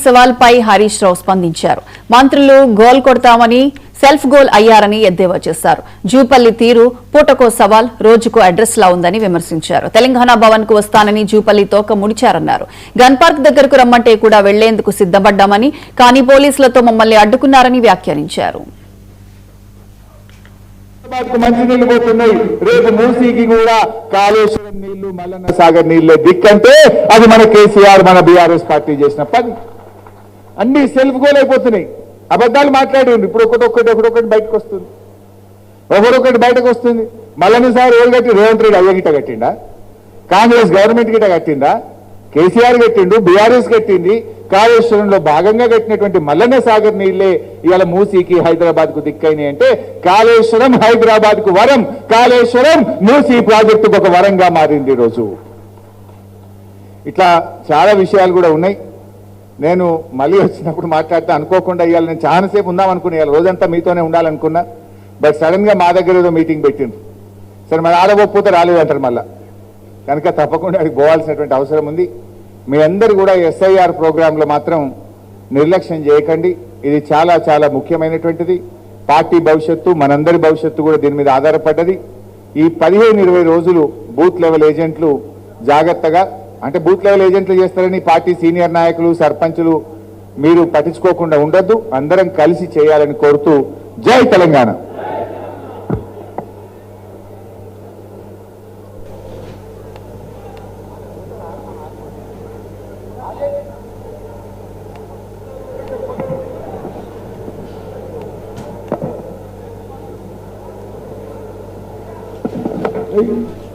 సవాల్పై హరీష్ రావు స్పందించారు. మంత్రులు goal కొడతామని self goal అయ్యారని ఎద్దేవా చేశారు. జూపల్లి తీరు పూటకో సవాల్ రోజుకో అడ్రస్ లా ఉందని విమర్శించారు. తెలంగాణ భవన్ కు వస్తానని జూపల్లి తోక ముడిచారన్నారు. గన్ పార్క్ దగ్గరకు రమ్మంటే కూడా వెళ్లేందుకు సిద్ధపడ్డామని, కానీ పోలీసులతో మమ్మల్ని అడ్డుకున్నారని వ్యాఖ్యానించారు. మంచినీళ్లు పోతున్నాయి, రేపు మూసీకి కూడా కాళేశ్వరం నీళ్లు మల్లన్న సాగర్ నీళ్లే దిక్కంటే అది మన కేసీఆర్ మన బీఆర్ఎస్ పార్టీ చేసిన పని. అన్ని సెల్ఫ్ గోల్ అయిపోతున్నాయి. అబద్ధాలు మాట్లాడండి. ఇప్పుడు ఒకటొకటి బయటకు వస్తుంది, ఒకటొకటి బయటకు వస్తుంది. మల్లన్న సాగర్ ఎవరు కట్టి? రేవంత్ రెడ్డి అయ్య గిట్ట కట్టిండా? కాంగ్రెస్ గవర్నమెంట్ గిట్ట కట్టిందా? కేసీఆర్ కట్టిండు, బీఆర్ఎస్ కట్టింది. కాళేశ్వరంలో భాగంగా కట్టినటువంటి మల్లన్న సాగర్ నీళ్లే ఇవాళ మూసీకి హైదరాబాద్ కు దిక్కైనాయి అంటే కాళేశ్వరం హైదరాబాద్ కు వరం, కాళేశ్వరం మూసీ ప్రాజెక్టుకు ఒక వరంగా మారింది ఈరోజు. ఇట్లా చాలా విషయాలు కూడా ఉన్నాయి. నేను మళ్ళీ వచ్చినప్పుడు మాట్లాడితే అనుకోకుండా ఇవాళ నేను చాలాసేపు ఉందాం అనుకున్నా, ఇవాళ రోజంతా మీతోనే ఉండాలనుకున్నా. బట్ సడన్ గా మా దగ్గర ఏదో మీటింగ్ పెట్టిండ్రు. సరే మరి ఆడపోతే రాలేదంటారు మళ్ళా, కనుక తప్పకుండా అక్కడికి పోవాల్సినటువంటి అవసరం ఉంది. మీ అందరు కూడా ఎస్ఐఆర్ ప్రోగ్రాంలో మాత్రం నిర్లక్ష్యం చేయకండి. ఇది చాలా చాలా ముఖ్యమైనటువంటిది. పార్టీ భవిష్యత్తు, మనందరి భవిష్యత్తు కూడా దీని మీద ఆధారపడ్డది. ఈ 15-20 రోజులు బూత్ లెవెల్ ఏజెంట్లు జాగ్రత్తగా, అంటే బూత్ లెవెల్ ఏజెంట్లు చేస్తారని పార్టీ సీనియర్ నాయకులు సర్పంచులు మీరు పట్టించుకోకుండా ఉండొద్దు. అందరం కలిసి చేయాలని కోరుతూ జై తెలంగాణ. Hey.